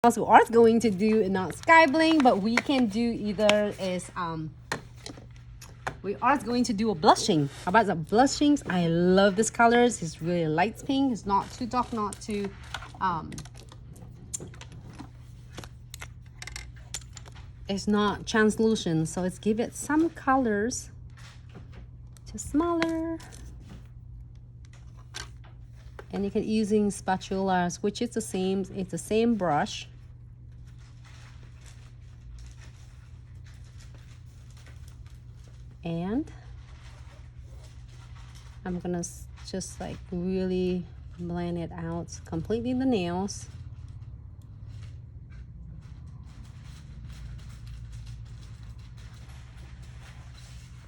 we are going to do not sky bling, but we can do either is we are going to do a blushing. How about the blushings? I love this colors. It's really light pink. It's not too dark, not too it's not translucent, so it's give it some colors, just smaller. And you can using spatulas, which is the same, it's the same brush. And I'm gonna just like really blend it out completely the nails.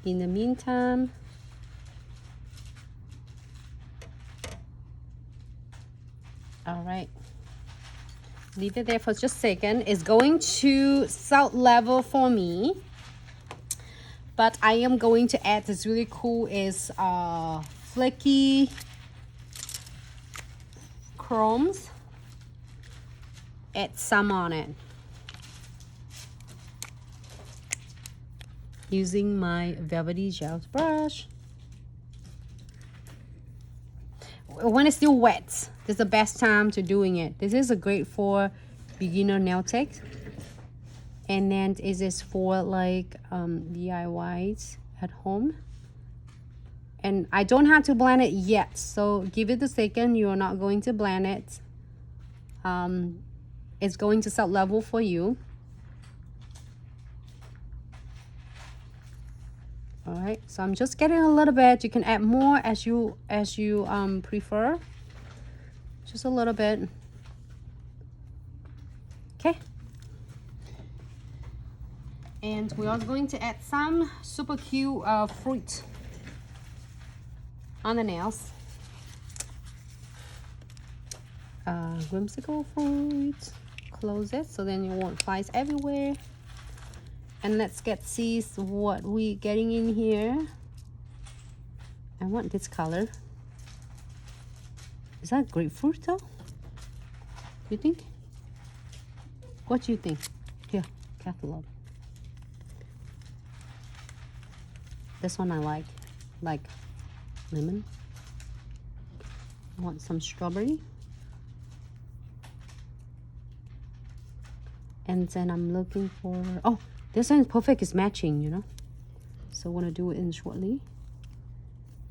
In the meantime, all right, leave it there for just a second. It's going to salt level for me, but I am going to add this really cool is flaky chromes. Add some on it using my Velvetty Gel brush. When it's still wet, this is the best time to doing it. This is a great for beginner nail tech, and then it is for like DIYs at home. And I don't have to blend it yet, so give it a second. You are not going to blend it. It's going to set level for you. All right, so I'm just getting a little bit. You can add more as you prefer. Just a little bit. Okay. And we are going to add some super cute fruit on the nails. Whimsical fruit. Close it so then you won't flies everywhere. And let's see what we getting in here. I want this color. Is that grapefruit though? You think? What do you think? Here, catalog. This one I like lemon. I want some strawberry. And then I'm looking for, oh, this one is perfect, it's matching, you know. So I want to do it in shortly.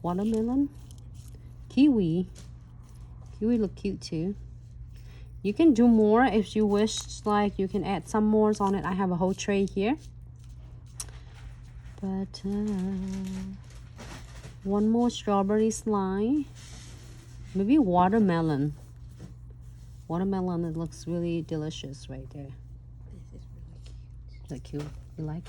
Watermelon. Kiwi. Kiwi look cute too. You can do more if you wish, like you can add some more on it. I have a whole tray here. But one more strawberry slime. Maybe watermelon. Watermelon, it looks really delicious right there. Is that cute? You like?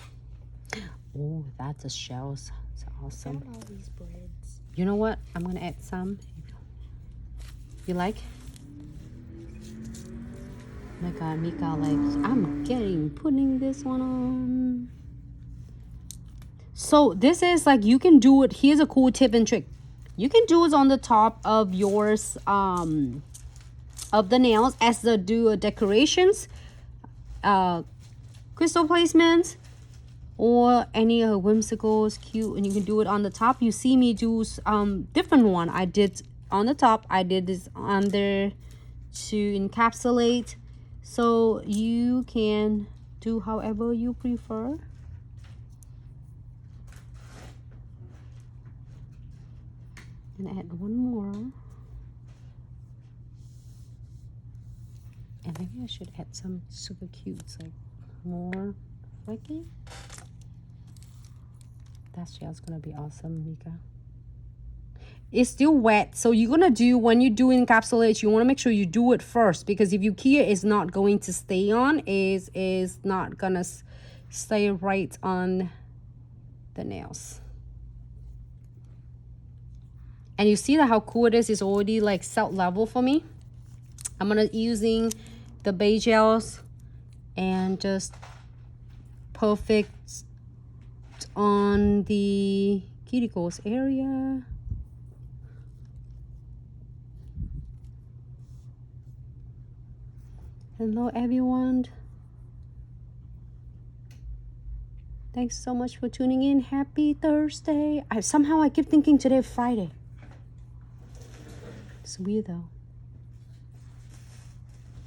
Oh, that's the shells. It's awesome. Found all these breads. You know what? I'm gonna add some. You like? Oh my God, Mika, like I'm putting this one on. So this is like you can do it. Here's a cool tip and trick. You can do it on the top of yours of the nails as the decorations. Crystal placements or any Whimsicals, cute, and you can do it on the top. You see me do different one. I did on the top, I did this under to encapsulate, so you can do however you prefer. And add one more, and maybe I should add some super cute, like more flaky. That shell's gonna be awesome, Mika. It's still wet, so you're gonna do, when you do encapsulate, you want to make sure you do it first, because if you keep it, it's not going to stay on, is not gonna stay right on the nails. And you see that how cool it is. It's already like set level for me. I'm gonna using the beige gels and just perfect on the cuticles area. Hello everyone. Thanks so much for tuning in. Happy Thursday. Somehow I keep thinking today Friday. It's weird though.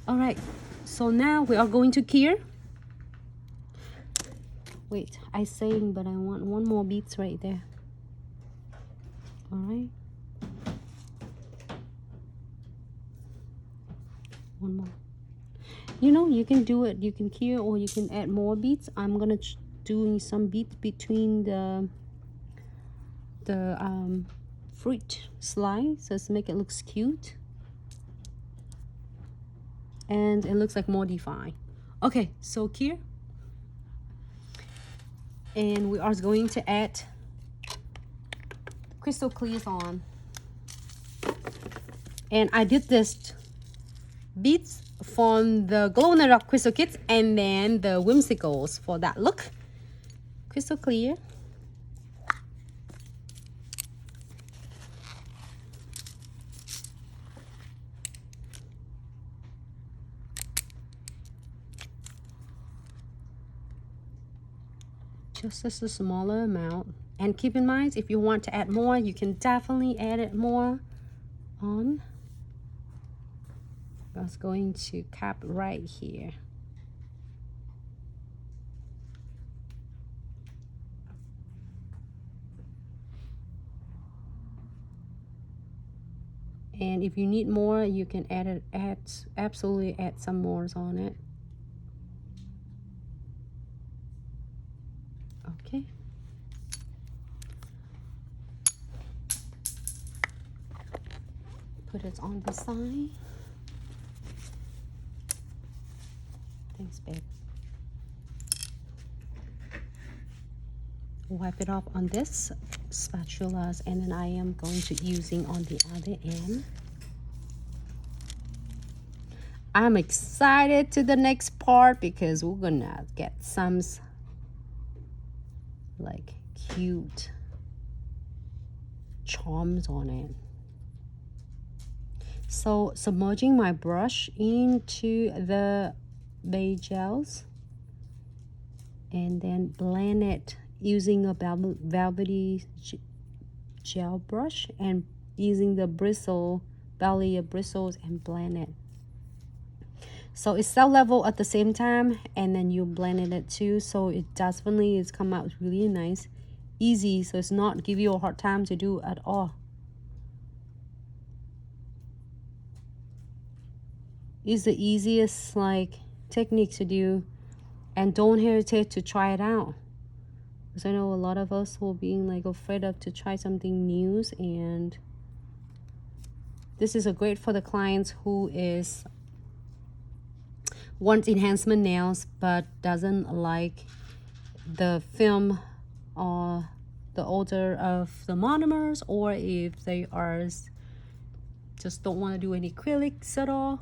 All right, so now we are going to cure. Wait, I saying, but I want one more beads right there. All right. One more. You know, you can do it. You can cure or you can add more beads. I'm gonna doing some beads between the fruit slice, just make it looks cute, and it looks like more defined. Okay, so cure, and we are going to add crystal clears on. And I did this beads from the glow in the dark crystal kits and then the whimsicals for that look. Crystal clear. Just as a smaller amount. And keep in mind, if you want to add more, you can definitely add it more on. I was going to cap right here. And if you need more, you can absolutely add some more on it. Okay. Put it on the side. Thanks, babe. Wipe it off on this spatulas, and then I am going to using on the other end. I'm excited to the next part because we're gonna get some like cute charms on it. So submerging my brush into the beige gels and then blend it using a velvety gel brush and using the belly of bristles and blend it. So it's cell level at the same time, and then you blend it too, so it definitely is come out really nice, easy, so it's not give you a hard time to do at all. It's the easiest like technique to do, and don't hesitate to try it out, because I know a lot of us will be like afraid of to try something new, and this is a great for the clients who is wants enhancement nails but doesn't like the film or the odor of the monomers, or if they are just don't want to do any acrylics at all.